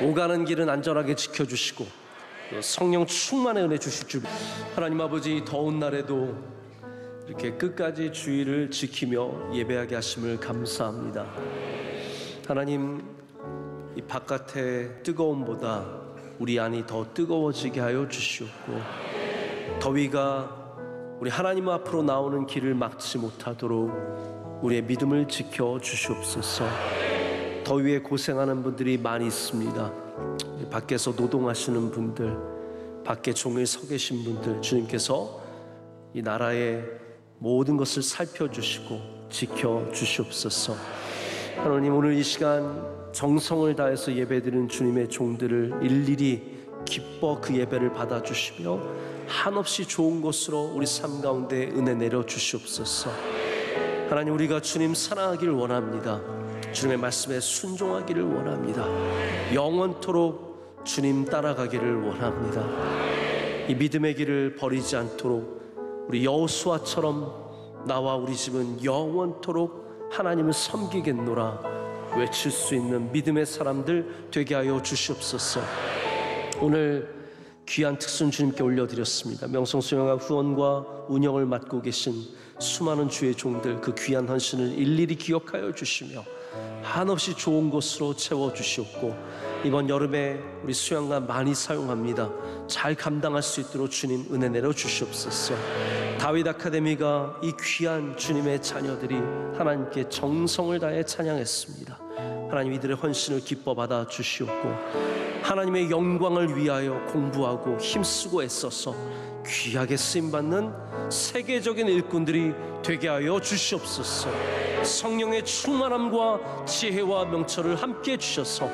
오가는 길은 안전하게 지켜주시고 성령 충만의 은혜 주실 줄. 하나님 아버지 더운 날에도 이렇게 끝까지 주의를 지키며 예배하게 하심을 감사합니다. 하나님 이 바깥의 뜨거움보다 우리 안이 더 뜨거워지게 하여 주시옵고 더위가 우리 하나님 앞으로 나오는 길을 막지 못하도록 우리의 믿음을 지켜 주시옵소서. 더위에 고생하는 분들이 많이 있습니다. 밖에서 노동하시는 분들, 밖에 종일 서 계신 분들, 주님께서 이 나라의 모든 것을 살펴주시고 지켜주시옵소서. 하나님 오늘 이 시간 정성을 다해서 예배드리는 주님의 종들을 일일이 기뻐 그 예배를 받아주시며 한없이 좋은 것으로 우리 삶 가운데 은혜 내려주시옵소서. 하나님 우리가 주님 사랑하기를 원합니다. 주님의 말씀에 순종하기를 원합니다. 영원토록 주님 따라가기를 원합니다. 이 믿음의 길을 버리지 않도록 우리 여호수아처럼 나와 우리 집은 영원토록 하나님을 섬기겠노라 외칠 수 있는 믿음의 사람들 되게 하여 주시옵소서. 오늘 귀한 특순 주님께 올려드렸습니다. 명성수양학 후원과 운영을 맡고 계신 수많은 주의 종들, 그 귀한 헌신을 일일이 기억하여 주시며 한없이 좋은 곳으로 채워주시옵고, 이번 여름에 우리 수양관 많이 사용합니다. 잘 감당할 수 있도록 주님 은혜 내려 주시옵소서. 다윗 아카데미가 이 귀한 주님의 자녀들이 하나님께 정성을 다해 찬양했습니다. 하나님, 이들의 헌신을 기뻐 받아 주시옵고, 하나님의 영광을 위하여 공부하고 힘쓰고 애써서 귀하게 쓰임받는 세계적인 일꾼들이 되게 하여 주시옵소서. 성령의 충만함과 지혜와 명철을 함께 주셔서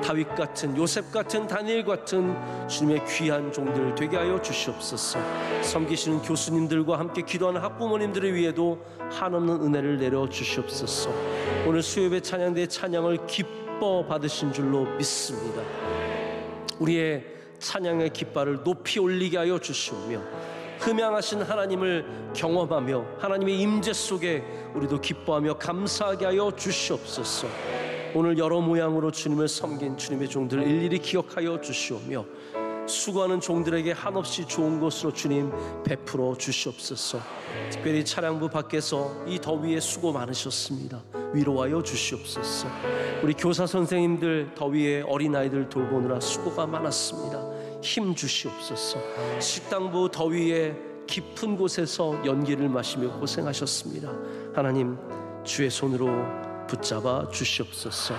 다윗 같은, 요셉 같은, 다니엘 같은 주님의 귀한 종들 되게 하여 주시옵소서. 섬기시는 교수님들과 함께 기도하는 학부모님들을 위해도 한없는 은혜를 내려 주시옵소서. 오늘 수요예배 찬양대의 찬양을 기뻐 받으신 줄로 믿습니다. 우리의 찬양의 깃발을 높이 올리게 하여 주시오며, 흠양하신 하나님을 경험하며 하나님의 임재 속에 우리도 기뻐하며 감사하게 하여 주시옵소서. 오늘 여러 모양으로 주님을 섬긴 주님의 종들을 일일이 기억하여 주시오며, 수고하는 종들에게 한없이 좋은 것으로 주님 베풀어 주시옵소서. 특별히 차량부 밖에서 이 더위에 수고 많으셨습니다. 위로하여 주시옵소서. 우리 교사 선생님들 더위에 어린아이들 돌보느라 수고가 많았습니다. 힘 주시옵소서. 식당부 더위에 깊은 곳에서 연기를 마시며 고생하셨습니다. 하나님, 주의 손으로 붙잡아 주시옵소서.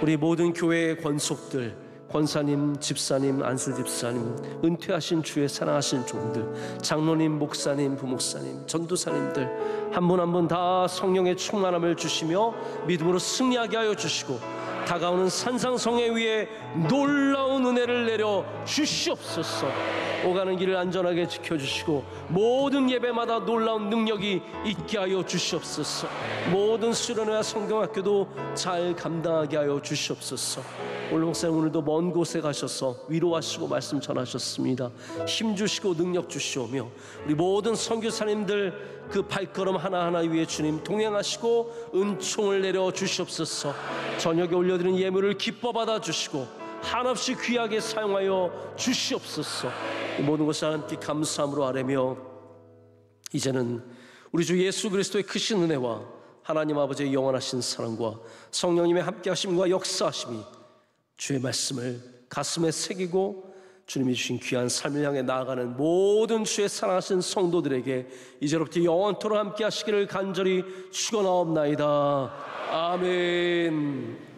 우리 모든 교회의 권속들, 권사님, 집사님, 안수 집사님, 은퇴하신 주의 사랑하신 종들, 장로님, 목사님, 부목사님, 전도사님들 한 분 한 분 다 성령의 충만함을 주시며 믿음으로 승리하게 하여 주시고, 다가오는 산상성회 위에 놀라운 은혜를 내려 주시옵소서. 오가는 길을 안전하게 지켜주시고 모든 예배마다 놀라운 능력이 있게 하여 주시옵소서. 모든 수련회와 성경학교도 잘 감당하게 하여 주시옵소서. 오늘 목사님, 오늘도 먼 곳에 가셔서 위로하시고 말씀 전하셨습니다. 힘 주시고 능력 주시오며, 우리 모든 선교사님들 그 발걸음 하나하나 위에 주님 동행하시고 은총을 내려 주시옵소서. 저녁에 올려드린 예물을 기뻐 받아 주시고 한없이 귀하게 사용하여 주시옵소서. 이 모든 것을 하나님께 감사함으로 아뢰며, 이제는 우리 주 예수 그리스도의 크신 은혜와 하나님 아버지의 영원하신 사랑과 성령님의 함께하심과 역사하심이 주의 말씀을 가슴에 새기고 주님이 주신 귀한 삶을 향해 나아가는 모든 주의 사랑하신 성도들에게 이제로부터 영원토록 함께 하시기를 간절히 축원하옵나이다. 아멘.